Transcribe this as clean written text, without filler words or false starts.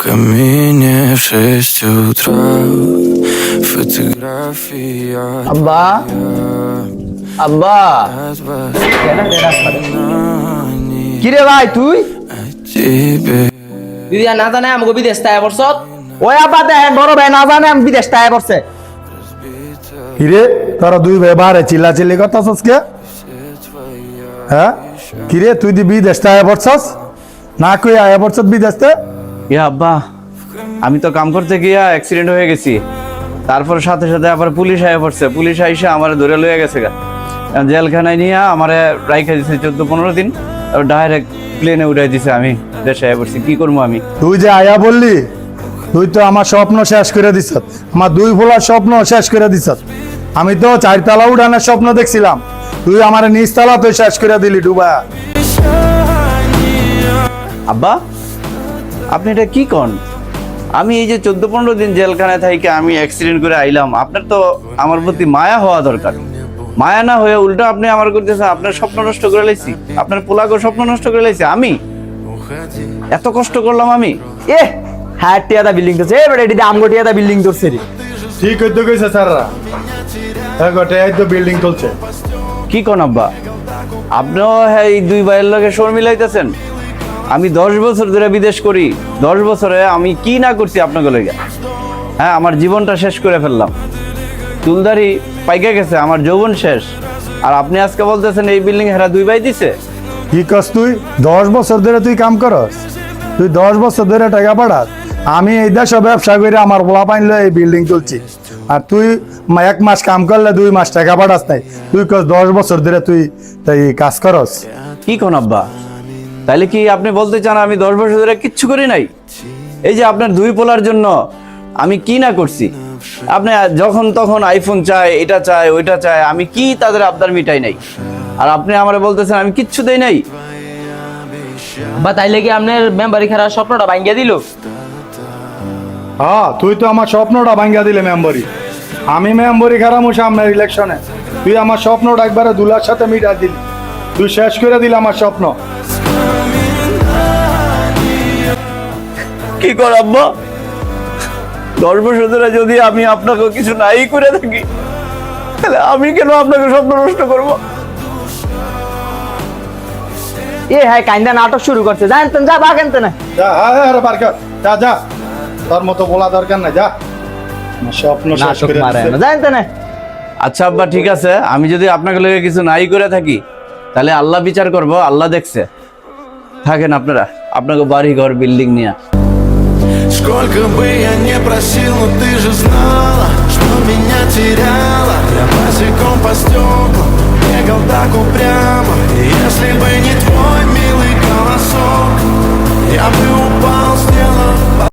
камине в 6 утра фотография আব্বা আব্বা কিরে ভাই তুই тебе. দিদি না জানে আমাকে বিদেশ তাই বর্ষত ওই আব্বা দেখেন বড় ভাই না জানে আমি বিদেশ টাকা করছে কিরে তোরা দুই ভাই বারে চিল্লা চিল্লি করতেছস কে হ্যাঁ কিরে তুই দি বিদেশ আয়া পড়ছস না কই আয়া পড়ছস বিদেশতে ইয়া আব্বা আমি তো কাম করতে গিয়া অ্যাক্সিডেন্ট হয়ে গেছি তারপর সাথে সাথে আবার পুলিশ আয়া পড়ছে পুলিশ আইসা আমার ধরে লয়ে গেছে গা জেলখানায় নিয়ে আমারে রাইখা দিছে 14-15 দিন তারপর ডাইরেক্ট প্লেনে উড়াই দিছে আমি দেশে আয়া পড়ছি কি করবো আমি তুই যে আয়া বললি তুই তো আমার স্বপ্ন শেষ করে দিছ আমার দুই ফোলার স্বপ্ন শেষ করে দিছ আমি তো 4 তলা উড়ানোর স্বপ্ন দেখছিলাম তুই আমার নিচ তলা তো শেষ করে দিলি ডুবা আব্বা আপনি এটা কি কন আমি এই যে 14-15 দিন জেলখানায় থাকি আমি অ্যাক্সিডেন্ট করে আইলাম আপনার তো আমার প্রতি মায়া হওয়া দরকার মায়া না হয়ে উল্টো আপনি আমার করতেছেন আপনার স্বপ্ন নষ্ট করে লাইছি আপনার পোলাগো স্বপ্ন নষ্ট করে লাইছি আমি এত কষ্ট করলাম আমি এ হ্যাঁ টিয়াদা বিল্ডিং করছে এ বেটা এটি আমগো টিয়াদা বিল্ডিং করছে রে ঠিক হইতে কইছে স্যাররা হ্যাঁ গোটে এই তো বিল্ডিং চলছে কি কোন আব্বা আপনিও হ্যাঁ এই দুই ভাইয়ের লগে সুর মিলাইতেছেন আমি 10 বছর ধরে বিদেশ করি 10 বছরে আমি কি না করছি আপনাকে লইয়া হ্যাঁ আমার জীবনটা শেষ করে ফেললাম চুলদারি পাইকে গেছে আমার যৌবন শেষ আর আপনি আজকে বলতেছেন এই বিল্ডিং হেরা দুই ভাই দিছে কি কস তুই 10 বছর ধরে তুই কাম করস তুই 10 বছর ধরে টাকা পাঠাস আমি এই দেশে ব্যবসা করে আমার পোলা পাইলে এই বিল্ডিং তুলছি আর তুই 1 মাস কাম করলে 2 মাস টাকা পাঠাস নাই তুই কস 10 বছর ধরে তুই তাই কাজ করস কি কোন আব্বা তাইলে কি আপনি বলতে চান আমি 10 বছর ধরে কিচ্ছু করি নাই এই যে আপনার দুই পোলার জন্য আমি কি না করছি আপনি যখন তখন আইফোন চাই এটা চাই ওইটা চাই আমি কি তাদের আবদার মিটাই নাই আর আপনি আমারে বলতেছেন আমি কিচ্ছু দেই নাই বা তাইলে কি আপনার মেম্বারি খেলার স্বপ্নটা ভাঙ্গিয়ে দিল হ্যাঁ তুই তো আমার স্বপ্নটা ভাঙ্গা দিলে মেম্বরি আমি মেম্বরি খারামু সামনে ইলেকশনে তুই আমার স্বপ্নটা একবারে দুলার সাথে মিটা দিলি তুই শেষ করে দিলি আমার স্বপ্ন কি কর আব্বা 10 বছর ধরে যদি আমি আপনাকে কিছু নাই করে থাকি তাহলে আমি কেন আপনাকে স্বপ্ন নষ্ট করবো এ হ্যাঁ কাইন্দা নাটক শুরু করছে জানতেন যা বা কেনতে না যা হ্যাঁ হ্যাঁ রে বারকার যা যা তোর মতো বলা দরকার নাই যা আমার স্বপ্ন শেষ নাটক করে মারে দিছে। না জানতেন না আচ্ছা আব্বা ঠিক আছে আমি যদি আপনাকে লগে কিছু নাই করে থাকি তাহলে আল্লাহ বিচার করব আল্লাহ দেখছে থাকেন আপনারা আপনাকে বাড়ি ঘর বিল্ডিং নিয়ে Сколько бы я не просил, но ты же знала, что меня теряла. Я босиком по стеклам бегал так упрямо. И если бы не